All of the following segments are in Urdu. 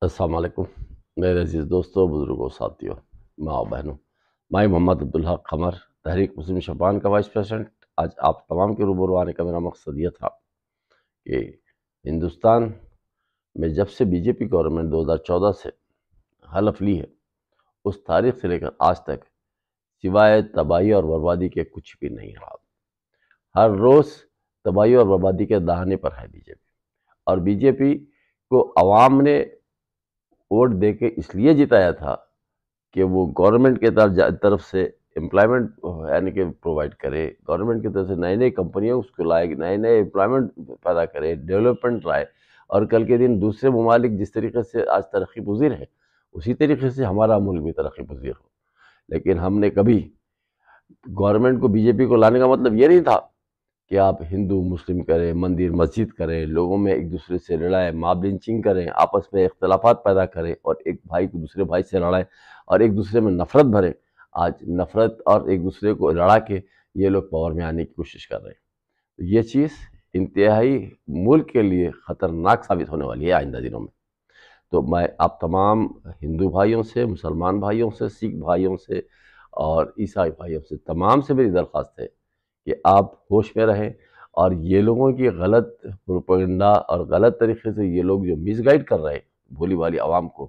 السلام علیکم میرے عزیز دوستوں، بزرگوں، ساتھیوں، ماں و بہنوں۔ میں محمد عبدالحق قمر، تحریک مسلم شبان کا وائس پریزیڈنٹ۔ آج آپ تمام کے روبرو آنے کا میرا مقصد یہ تھا کہ ہندوستان میں جب سے بی جے پی گورنمنٹ 2014 سے حلف لی ہے، اس تاریخ سے لے کر آج تک سوائے تباہی اور بربادی کے کچھ بھی نہیں رہا۔ ہر روز تباہی اور بربادی کے دہانے پر ہے بی جے پی، اور بی جے پی کو عوام نے ووٹ دے کے اس لیے جتایا تھا کہ وہ گورنمنٹ کے طرف سے امپلائمنٹ یعنی کہ پرووائڈ کرے، گورنمنٹ کی طرف سے نئے نئے کمپنیوں اس کو لائے، نئے نئے امپلائمنٹ پیدا کرے، ڈیولپمنٹ لائے، اور کل کے دن دوسرے ممالک جس طریقے سے آج ترقی پذیر ہے اسی طریقے سے ہمارا ملک بھی ترقی پذیر ہو۔ لیکن ہم نے کبھی گورنمنٹ کو، بی جے پی کو لانے کا مطلب یہ نہیں تھا کہ آپ ہندو مسلم کریں، مندر مسجد کریں، لوگوں میں ایک دوسرے سے لڑائیں، ماب لنچنگ کریں، آپس میں اختلافات پیدا کریں، اور ایک بھائی کو دوسرے بھائی سے لڑائیں اور ایک دوسرے میں نفرت بھریں۔ آج نفرت اور ایک دوسرے کو لڑا کے یہ لوگ پاور میں آنے کی کوشش کر رہے ہیں۔ یہ چیز انتہائی ملک کے لیے خطرناک ثابت ہونے والی ہے آئندہ دنوں میں۔ تو میں آپ تمام ہندو بھائیوں سے، مسلمان بھائیوں سے، سکھ بھائیوں سے اور عیسائی بھائیوں سے، تمام سے میری درخواست ہے کہ آپ ہوش میں رہیں، اور یہ لوگوں کی غلط پروپیگنڈا اور غلط طریقے سے یہ لوگ جو مس گائیڈ کر رہے ہیں بھولی والی عوام کو،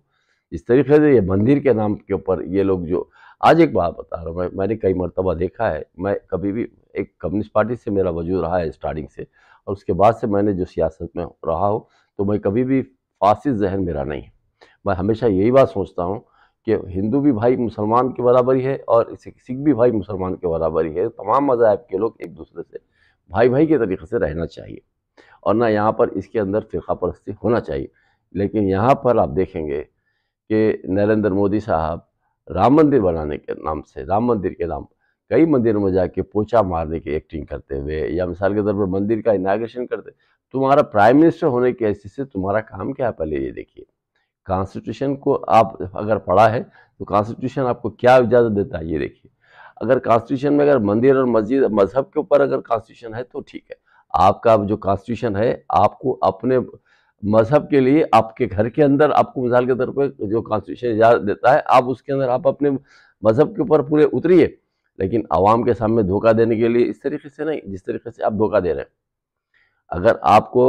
اس طریقے سے یہ مندر کے نام کے اوپر یہ لوگ جو آج ایک بات بتا رہا ہوں، میں نے کئی مرتبہ دیکھا ہے، میں کبھی بھی ایک کمیونسٹ پارٹی سے میرا وجود رہا ہے اسٹارٹنگ سے، اور اس کے بعد سے میں نے جو سیاست میں رہا ہوں تو میں کبھی بھی فاسد ذہن میرا نہیں ہے۔ میں ہمیشہ یہی بات سوچتا ہوں کہ ہندو بھی بھائی مسلمان کے برابری ہے، اور سکھ بھی بھائی مسلمان کے برابری ہے۔ تمام مذاہب کے لوگ ایک دوسرے سے بھائی بھائی کے طریقے سے رہنا چاہیے، اور نہ یہاں پر اس کے اندر فرقہ پرستی ہونا چاہیے۔ لیکن یہاں پر آپ دیکھیں گے کہ نریندر مودی صاحب رام مندر بنانے کے نام سے، رام مندر کے نام کئی مندروں میں جا کے پوچھا مارنے کی ایکٹنگ کرتے ہوئے، یا مثال کے طور پر مندر کا اناگریشن کرتے، تمہارا پرائم منسٹر ہونے کی حیثیت سے تمہارا کام کیا ہے پہلے یہ دیکھیے۔ کانسٹیٹیوشن کو آپ اگر پڑھا ہے تو کانسٹیٹیوشن آپ کو کیا اجازت دیتا ہے یہ دیکھیے۔ اگر کانسٹیٹیوشن میں اگر مندر اور مسجد مذہب کے اوپر اگر کانسٹیٹیوشن ہے تو ٹھیک ہے، آپ کا جو کانسٹیٹیوشن ہے آپ کو اپنے مذہب کے لیے آپ کے گھر کے اندر آپ کو مثال کے طور پہ جو کانسٹیٹیوشن اجازت دیتا ہے آپ اس کے اندر آپ اپنے مذہب کے اوپر پورے اتریے، لیکن عوام کے سامنے دھوکہ دینے کے لیے اس طریقے سے نہیں جس طریقے سے آپ دھوکہ دے رہے ہیں۔ اگر آپ کو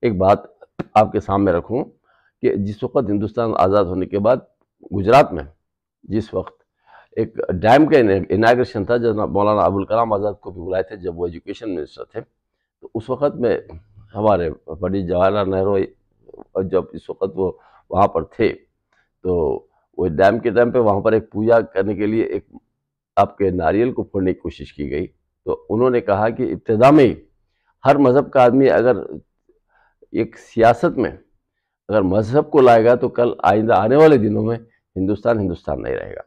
ایک بات آپ کے سامنے رکھوں کہ جس وقت ہندوستان آزاد ہونے کے بعد گجرات میں جس وقت ایک ڈیم کا اناگریشن تھا، جناب مولانا ابوالکلام آزاد کو بھی بلائے تھے جب وہ ایجوکیشن منسٹر تھے، تو اس وقت میں ہمارے پنڈت جواہر لال نہرو جب اس وقت وہ وہاں پر تھے، تو وہ ڈیم کے ٹائم پہ وہاں پر ایک پوجا کرنے کے لیے ایک آپ کے ناریل کو پھوڑنے کی کوشش کی گئی، تو انہوں نے کہا کہ ابتدا میں ہی ہر مذہب کا آدمی اگر ایک سیاست میں اگر مذہب کو لائے گا تو کل آئندہ آنے والے دنوں میں ہندوستان نہیں رہے گا۔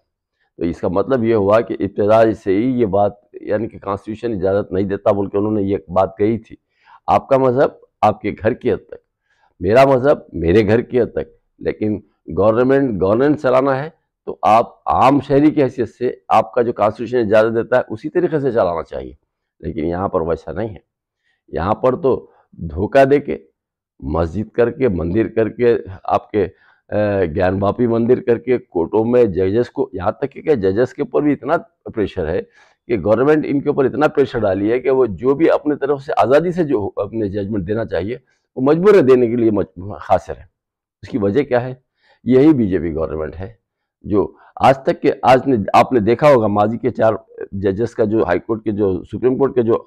تو اس کا مطلب یہ ہوا کہ ابتدا سے ہی یہ بات یعنی کہ کانسٹیٹیوشن اجازت نہیں دیتا بول کے انہوں نے یہ بات کہی تھی، آپ کا مذہب آپ کے گھر کی حد تک، میرا مذہب میرے گھر کی حد تک، لیکن گورننس چلانا ہے تو آپ عام شہری کی حیثیت سے آپ کا جو کانسٹیٹیوشن اجازت دیتا ہے اسی طریقے سے چلانا چاہیے۔ لیکن یہاں پر ویسا نہیں ہے، یہاں پر تو دھوکہ دے کے مسجد کر کے، مندر کر کے، آپ کے گیان باپی مندر کر کے، کورٹوں میں ججز کو، یہاں تک کہ ججز کے اوپر بھی اتنا پریشر ہے کہ گورنمنٹ ان کے اوپر اتنا پریشر ڈالی ہے کہ وہ جو بھی اپنے طرف سے آزادی سے جو اپنے ججمنٹ دینا چاہیے وہ مجبور ہے دینے کے لیے خاصر ہے۔ اس کی وجہ کیا ہے؟ یہی بی جے پی گورنمنٹ ہے جو آج تک کہ آپ نے دیکھا ہوگا ماضی کے 4 ججز کا جو ہائی کورٹ کے جو سپریم کورٹ کے جو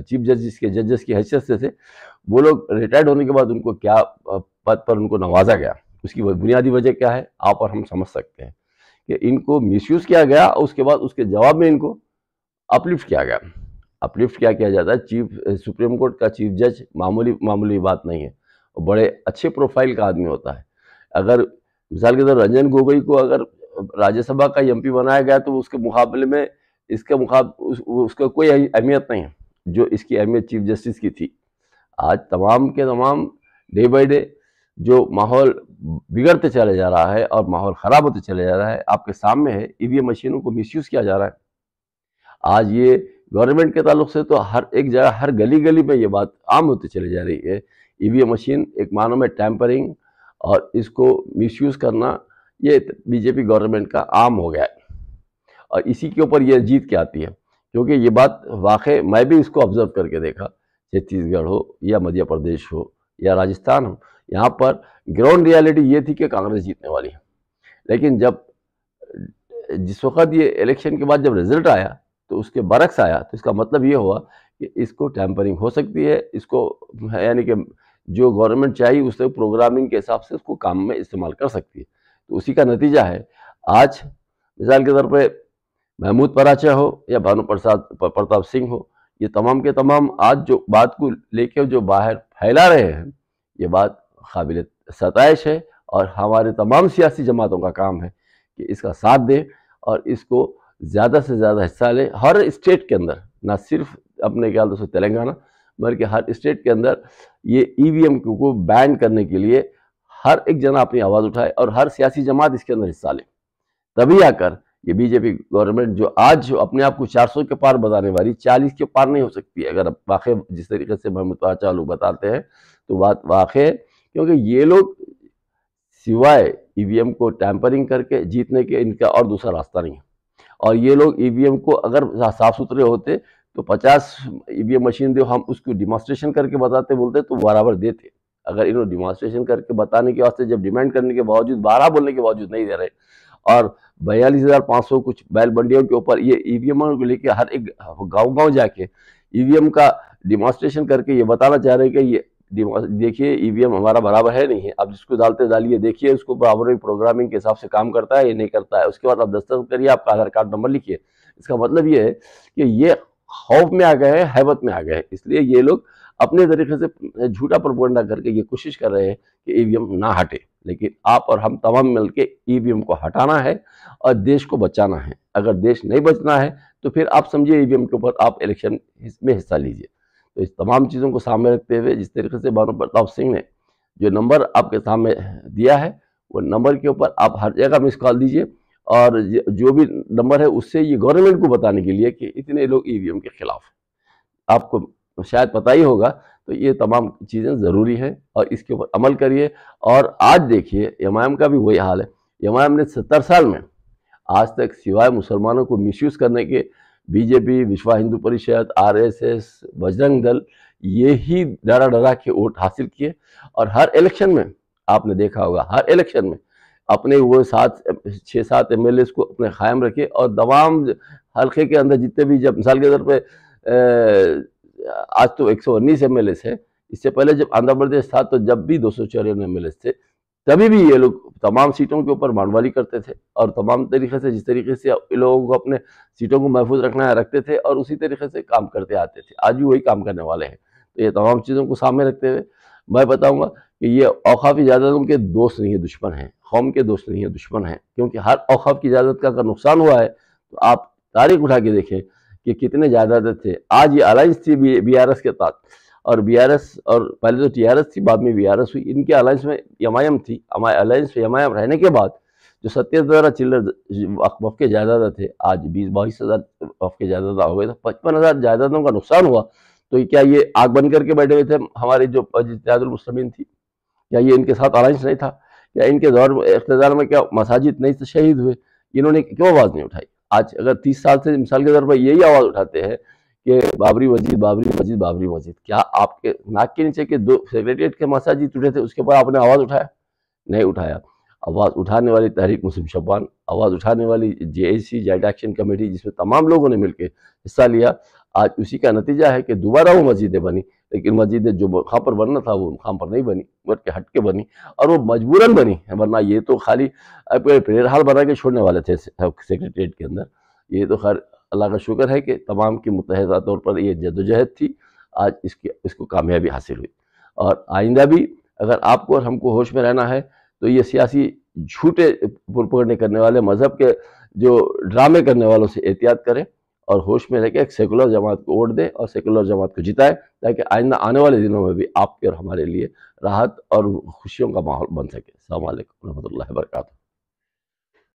چیف ججز کی حیثیت سے تھے، وہ لوگ ریٹائرڈ ہونے کے بعد ان کو کیا پد پر ان کو نوازا گیا، اس کی بنیادی وجہ کیا ہے آپ اور ہم سمجھ سکتے ہیں کہ ان کو مس یوز کیا گیا، اور اس کے بعد اس کے جواب میں ان کو اپلفٹ کیا گیا۔ اپلفٹ کیا جاتا ہے؟ سپریم کورٹ کا چیف جج معمولی بات نہیں ہے، وہ بڑے اچھے پروفائل کا آدمی ہوتا ہے۔ اگر مثال کے طور رنجن گوگوئی کو اگر راجیہ سبھا کا ایم پی بنایا گیا تو اس کے مقابلے میں اس کا کوئی اہمیت نہیں ہے جو اس کی اہمیت چیف جسٹس کی تھی۔ آج تمام کے تمام ڈے بائی ڈے جو ماحول بگڑتے چلے جا رہا ہے اور ماحول خراب ہوتے چلے جا رہا ہے آپ کے سامنے ہے، ای وی ایم مشینوں کو مس یوز کیا جا رہا ہے۔ آج یہ گورنمنٹ کے تعلق سے تو ہر ایک جگہ، ہر گلی گلی میں یہ بات عام ہوتی چلی جا رہی ہے۔ ای وی ایم مشین ایک معنوں میں ٹیمپرنگ اور اس کو مس یوز کرنا یہ بی جے پی گورنمنٹ کا عام ہو گیا ہے، اور اسی کے اوپر یہ جیت کے آتی ہے، کیونکہ یہ بات واقع میں بھی اس کو آبزرو کر کے دیکھا، چھتیس گڑھ ہو یا مدھیہ پردیش ہو یا راجستھان ہو، یہاں پر گراؤنڈ ریالٹی یہ تھی کہ کانگریس جیتنے والی ہے، لیکن جس وقت یہ الیکشن کے بعد جب رزلٹ آیا تو اس کے برعکس آیا، تو اس کا مطلب یہ ہوا کہ اس کو ٹیمپرنگ ہو سکتی ہے، اس کو یعنی کہ جو گورنمنٹ چاہیے اس سے پروگرامنگ کے حساب سے اس کو کام میں استعمال کر سکتی ہے، تو اسی کا نتیجہ ہے آج مثال کے طور پہ محمود پراچا ہو یا بھانو پرتاپ سنگھ ہو، یہ تمام کے تمام آج جو بات کو لے کے جو باہر پھیلا رہے ہیں، یہ بات قابل ستائش ہے، اور ہمارے تمام سیاسی جماعتوں کا کام ہے کہ اس کا ساتھ دیں اور اس کو زیادہ سے زیادہ حصہ لیں، ہر اسٹیٹ کے اندر، نہ صرف اپنے خیال سے تلنگانہ بلکہ ہر اسٹیٹ کے اندر یہ ای وی ایم کو بین کرنے کے لیے ہر ایک جنا اپنی آواز اٹھائے اور ہر سیاسی جماعت اس کے اندر حصہ لے، تبھی آ کر یہ بی جے پی گورنمنٹ جو آج اپنے آپ کو 400 کے پار بتانے والی 40 کے پار نہیں ہو سکتی ہے، اگر واقع جس طریقے سے محمود پراچا لوگ بتاتے ہیں تو بات واقع ہے، کیونکہ یہ لوگ سوائے ای وی ایم کو ٹیمپرنگ کر کے جیتنے کے ان کا اور دوسرا راستہ نہیں ہے، اور یہ لوگ ای وی ایم کو اگر صاف ستھرے ہوتے تو 50 ای وی ایم مشین دے ہم اس کو ڈیمانسٹریشن کر کے بتاتے بولتے تو برابر دیتے، اگر انہوں نے ڈیمانسٹریشن کر کے بتانے کے واسطے جب ڈیمانڈ کرنے کے باوجود 12 بولنے کے باوجود نہیں دے رہے، اور 42,500 کچھ بیل بنڈیوں کے اوپر یہ ای وی ایم کو لے کے ہر ایک گاؤں جا کے ای وی ایم کا ڈیمانسٹریشن کر کے یہ بتانا چاہ رہے ہیں کہ یہ دیکھیے ای وی ایم ہمارا برابر ہے نہیں ہے، اب جس کو ڈالیے دیکھیے اس کو برابر پروگرامنگ کے حساب سے کام کرتا ہے یا نہیں کرتا ہے، اس کے بعد آپ دستخط کریے، آپ کا آدھار کارڈ نمبر لکھیے، اس کا مطلب یہ ہے کہ یہ خوف میں آ گئے ہیں، ہیبت میں آ گئے ہیں، اس لیے یہ لوگ اپنے طریقے سے جھوٹا پروپیگنڈا کر کے یہ کوشش کر رہے ہیں کہ ای وی ایم نہ ہٹے، لیکن آپ اور ہم تمام مل کے ای وی ایم کو ہٹانا ہے اور دیش کو بچانا ہے، اگر دیش نہیں بچنا ہے تو پھر آپ سمجھے ای وی ایم کے اوپر آپ الیکشن میں حصہ لیجئے، تو اس تمام چیزوں کو سامنے رکھتے ہوئے جس طریقے سے بھانو پرتاپ سنگھ نے جو نمبر آپ کے سامنے دیا ہے وہ نمبر کے اوپر آپ ہر جگہ مس کال دیجئے، اور جو بھی نمبر ہے اس سے یہ گورنمنٹ کو بتانے کے لیے کہ اتنے لوگ ای وی ایم کے خلاف ہیں، آپ کو شاید پتہ ہی ہوگا، تو یہ تمام چیزیں ضروری ہیں اور اس کے اوپر عمل کریے، اور آج دیکھیے ایم آئی ایم کا بھی وہی حال ہے، ایم آئی ایم نے 70 سال میں آج تک سوائے مسلمانوں کو مس یوز کرنے کے بی جے پی، Vishwa Hindu Parishad, R S S, Bajrang دل یہی ڈرا کے ووٹ حاصل کیے، اور ہر الیکشن میں آپ نے دیکھا ہوگا ہر الیکشن میں اپنے وہ 6-7 ایم ایل ایز کو اپنے قائم رکھے، اور تمام حلقے کے اندر جتنے بھی، جب مثال کے طور پہ آج تو 119 ایم ایل ایز ہے، اس سے پہلے جب آندھرا پردیش تھا تو جب بھی 254 ایم ایل ایز تھے، تبھی بھی یہ لوگ تمام سیٹوں کے اوپر مانوالی کرتے تھے، اور تمام طریقے سے جس طریقے سے لوگوں کو اپنے سیٹوں کو محفوظ رکھنا ہے رکھتے تھے، اور اسی طریقے سے کام کرتے آتے تھے، آج بھی وہی کام کرنے والے ہیں، تو یہ تمام چیزوں کو سامنے رکھتے ہوئے میں بتاؤں گا کہ یہ اوقافی جائیدادوں کے دوست نہیں ہیں، دشمن ہیں، قوم کے دوست نہیں ہیں، دشمن ہیں، کیونکہ ہر اوقاف کی جائیداد کا اگر نقصان ہوا ہے تو آپ تاریخ اٹھا کے دیکھیں کہ کتنے جائیداد تھے، آج یہ الائنس تھی بی آر ایس کے تحت، اور بی آر ایس، اور پہلے تو ٹی آر ایس تھی، بعد میں بی آر ایس ہوئی، ان کے الائنس میں ایم آئی ایم تھی، الائنس میں ایم آئی ایم رہنے کے بعد جو 27,000 چلر وقف کے جائیداد تھے، آج 22,000 وقف کے جائیداد ہو گئے، تو 55,000 جائیدادوں کا نقصان ہوا، تو کیا یہ آگ بند کر کے بیٹھے ہوئے تھے ہمارے جو اتحاد المسلمین تھی؟ کیا یہ ان کے ساتھ الائنس نہیں تھا؟ کیا ان کے دور اقتدار میں کیا مساجد نہیں شہید ہوئے؟ انہوں نے کیوں آواز نہیں اٹھائی؟ آج اگر 30 سال سے مثال کے طور پر یہی آواز اٹھاتے ہیں کہ بابری مسجد، بابری مسجد، بابری مسجد، کیا آپ کے ناک کے نیچے کے 2 سیکریٹریٹ کے مساجد ٹوٹے تھے، اس کے بعد آپ نے آواز اٹھایا؟ نہیں اٹھایا۔ آواز اٹھانے والی تحریک مسلم شبان، آواز اٹھانے والی جے اے سی، جوائنٹ ایکشن کمیٹی، جس میں تمام لوگوں نے مل کے حصہ لیا، آج اسی کا نتیجہ ہے کہ دوبارہ وہ مسجدیں بنی، لیکن مسجدیں جو مقام پر بننا تھا وہ مقام پر نہیں بنی، بلکہ ہٹ کے بنی، اور وہ مجبوراً بنی، ورنہ یہ تو خالی پلیر ہال بنا کے چھوڑنے والے تھے سیکریٹریٹ کے اندر۔ یہ تو خیر اللہ کا شکر ہے کہ تمام کی متحدہ طور پر یہ جدوجہد تھی، آج اس کو کامیابی حاصل ہوئی، اور آئندہ بھی اگر آپ کو اور ہم کو ہوش میں رہنا ہے تو یہ سیاسی جھوٹے پروپیگنڈے کرنے والے، مذہب کے جو ڈرامے کرنے والوں سے احتیاط کریں، اور ہوش میں رہ کے ایک سیکولر جماعت کو ووٹ دے اور سیکولر جماعت کو جتائے، تاکہ آئندہ آنے والے دنوں میں بھی آپ کے اور ہمارے لیے راحت اور خوشیوں کا ماحول بن سکے۔ السلام علیکم ورحمۃ اللہ وبرکاتہ۔